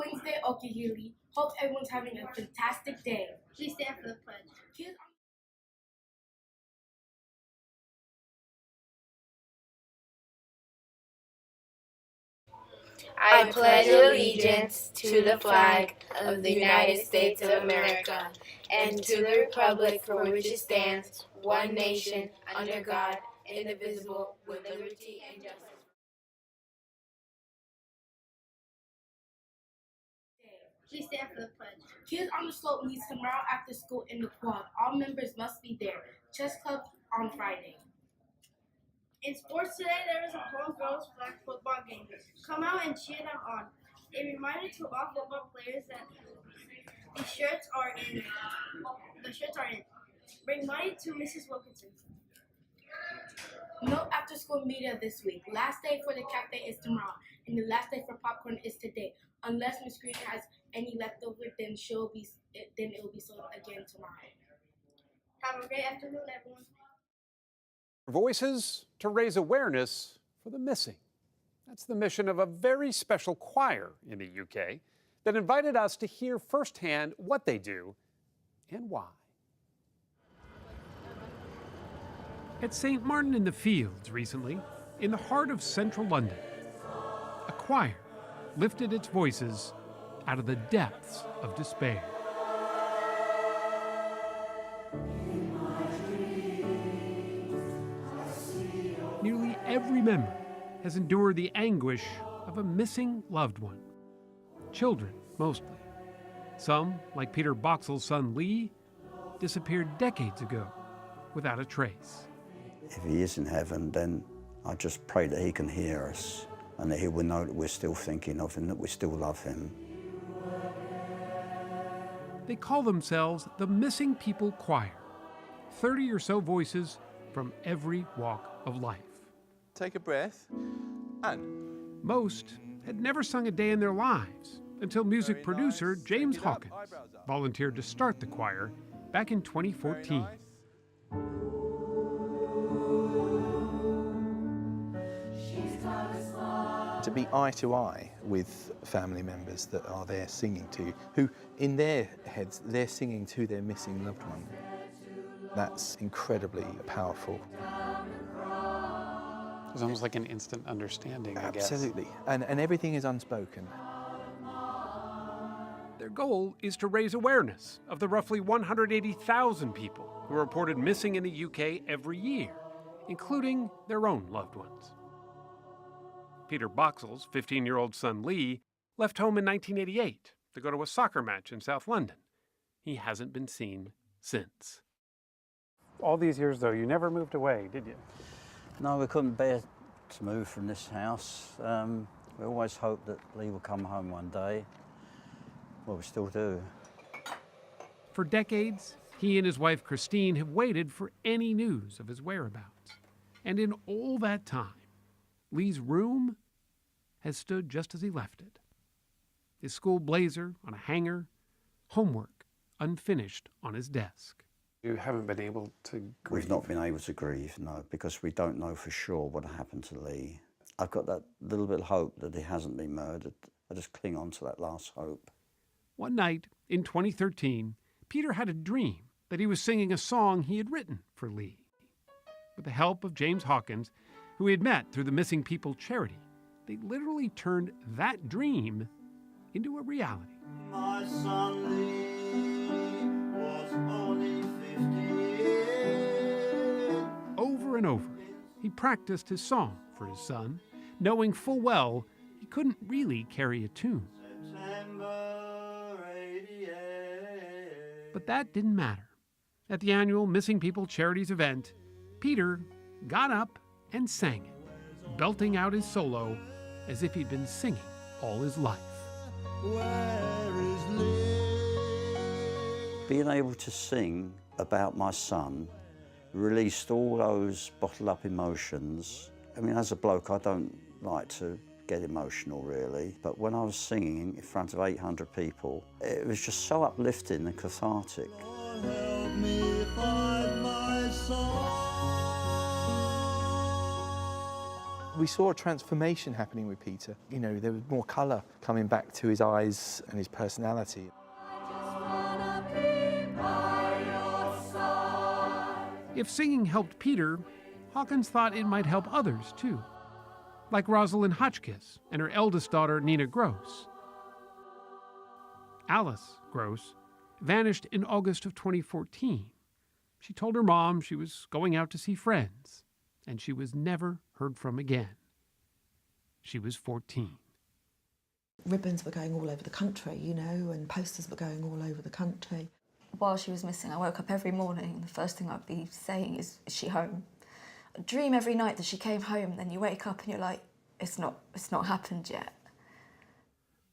Wednesday, Okihili. Hope everyone's having a fantastic day. Please stand for the pledge. Kids, I pledge allegiance to the flag of the United States of America and to the republic for which it stands, one nation, under God, indivisible, with liberty and justice. Please stand for the pledge. Kids on the Slope meets tomorrow after school in the quad. All members must be there. Chess club on Friday. In sports today, there is a Polo girls flag football game. Come out and cheer them on. A reminder to all football players that the shirts are in. Bring money to Mrs. Wilkinson. No after school media this week. Last day for the cafe is tomorrow, and the last day for popcorn is today. Unless Miss Green has any leftover, then it will be sold again tomorrow. Have a great afternoon, everyone. Voices to raise awareness for the missing. That's the mission of a very special choir in the UK that invited us to hear firsthand what they do and why. At St. Martin in the Fields recently, in the heart of central London, a choir lifted its voices out of the depths of despair. Nearly every member has endured the anguish of a missing loved one. Children, mostly. Some, like Peter Boxall's son Lee, disappeared decades ago without a trace. If he is in heaven, then I just pray that he can hear us and that he will know that we're still thinking of him, that we still love him. They call themselves the Missing People Choir. 30 or so voices from every walk of life. Take a breath and... Most had never sung a day in their lives until music producer James Hawkins volunteered to start the choir back in 2014. To be eye to eye with family members that are there singing to, who in their heads, they're singing to their missing loved one. That's incredibly powerful. It's almost like an instant understanding, I guess. Absolutely, and everything is unspoken. Their goal is to raise awareness of the roughly 180,000 people who are reported missing in the UK every year, including their own loved ones. Peter Boxall's 15-year-old son Lee left home in 1988 to go to a soccer match in South London. He hasn't been seen since. All these years, though, you never moved away, did you? No, we couldn't bear to move from this house. We always hoped that Lee would come home one day. Well, we still do. For decades, he and his wife Christine have waited for any news of his whereabouts. And in all that time, Lee's room has stood just as he left it. His school blazer on a hanger, homework unfinished on his desk. You haven't been able to grieve? We've not been able to grieve, no, because we don't know for sure what happened to Lee. I've got that little bit of hope that he hasn't been murdered. I just cling on to that last hope. One night in 2013, Peter had a dream that he was singing a song he had written for Lee. With the help of James Hawkins, who he had met through the Missing People charity, they literally turned that dream into a reality. My son Lee was only 15. Over and over, he practiced his song for his son, knowing full well he couldn't really carry a tune. September 88. But that didn't matter. At the annual Missing People Charities event, Peter got up and sang it, belting out his solo as if he'd been singing all his life. Where is Lee? Being able to sing about my son released all those bottled up emotions. I mean, as a bloke, I don't like to get emotional, really. But when I was singing in front of 800 people, it was just so uplifting and cathartic. Lord, help me find my son. We saw a transformation happening with Peter. You know, there was more colour coming back to his eyes and his personality. If singing helped Peter, Hawkins thought it might help others too, like Rosalind Hotchkiss and her eldest daughter, Nina Gross. Alice Gross vanished in August of 2014. She told her mom she was going out to see friends, and she was never heard from again. She was 14. Ribbons were going all over the country, you know, and posters were going all over the country. While she was missing, I woke up every morning and the first thing I'd be saying is she home? I dream every night that she came home, then you wake up and you're like, it's not happened yet.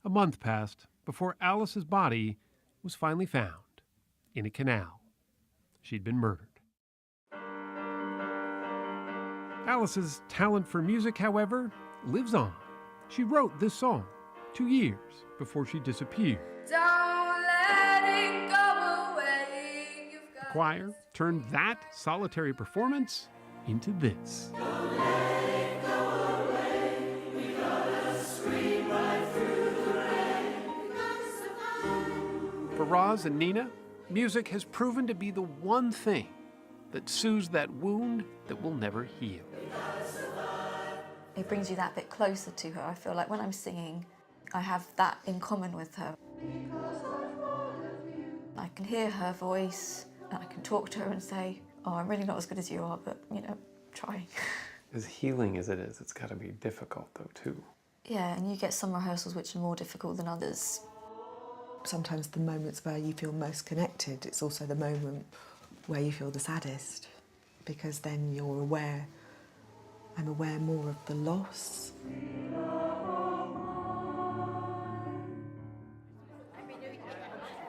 A month passed before Alice's body was finally found in a canal. She'd been murdered. Alice's talent for music, however, lives on. She wrote this song 2 years before she disappeared. Don't let it go away. The choir turned that solitary performance into this. For Roz and Nina, music has proven to be the one thing that soothes that wound that will never heal. It brings you that bit closer to her. I feel like when I'm singing, I have that in common with her. I can hear her voice, and I can talk to her and say, oh, I'm really not as good as you are, but, you know, trying. As healing as it is, it's got to be difficult, though, too. Yeah, and you get some rehearsals which are more difficult than others. Sometimes the moments where you feel most connected, it's also the moment where you feel the saddest, because then you're aware, I'm aware more of the loss.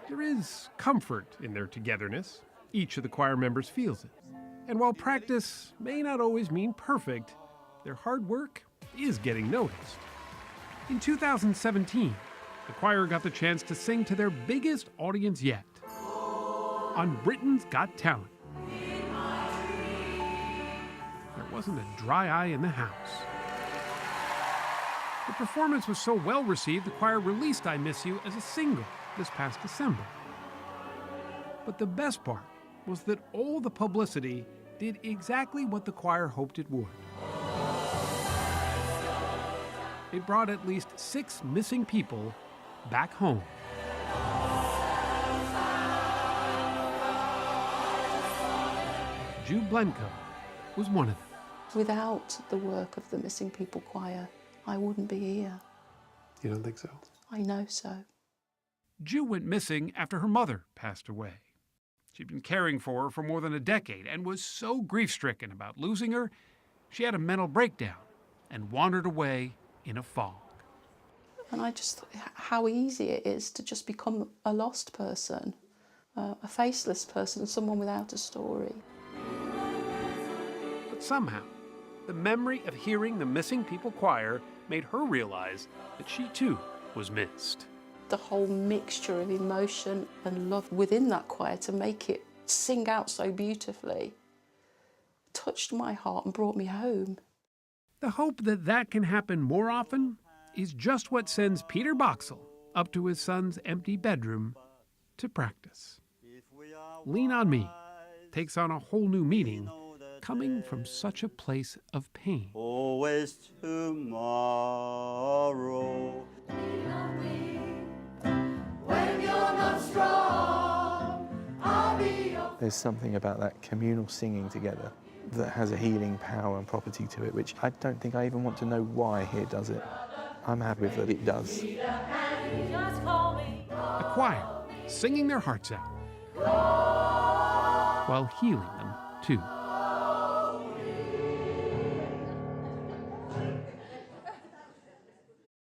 There is comfort in their togetherness. Each of the choir members feels it. And while practice may not always mean perfect, their hard work is getting noticed. In 2017, the choir got the chance to sing to their biggest audience yet on Britain's Got Talent. There wasn't a dry eye in the house. The performance was so well received, the choir released I Miss You as a single this past December. But the best part was that all the publicity did exactly what the choir hoped it would. It brought at least 6 missing people back home. Jude Blenko was one of them. Without the work of the Missing People Choir, I wouldn't be here. You don't think so? I know so. Jude went missing after her mother passed away. She'd been caring for her for more than a decade and was so grief-stricken about losing her, she had a mental breakdown and wandered away in a fog. And I just thought how easy it is to just become a lost person, a faceless person, someone without a story. But somehow, the memory of hearing the Missing People Choir made her realize that she too was missed. The whole mixture of emotion and love within that choir to make it sing out so beautifully touched my heart and brought me home. The hope that that can happen more often is just what sends Peter Boxall up to his son's empty bedroom to practice. Lean on Me takes on a whole new meaning coming from such a place of pain. Always tomorrow. There's something about that communal singing together that has a healing power and property to it, which I don't think I even want to know why he does it. I'm happy that it does. A choir singing their hearts out while healing them too.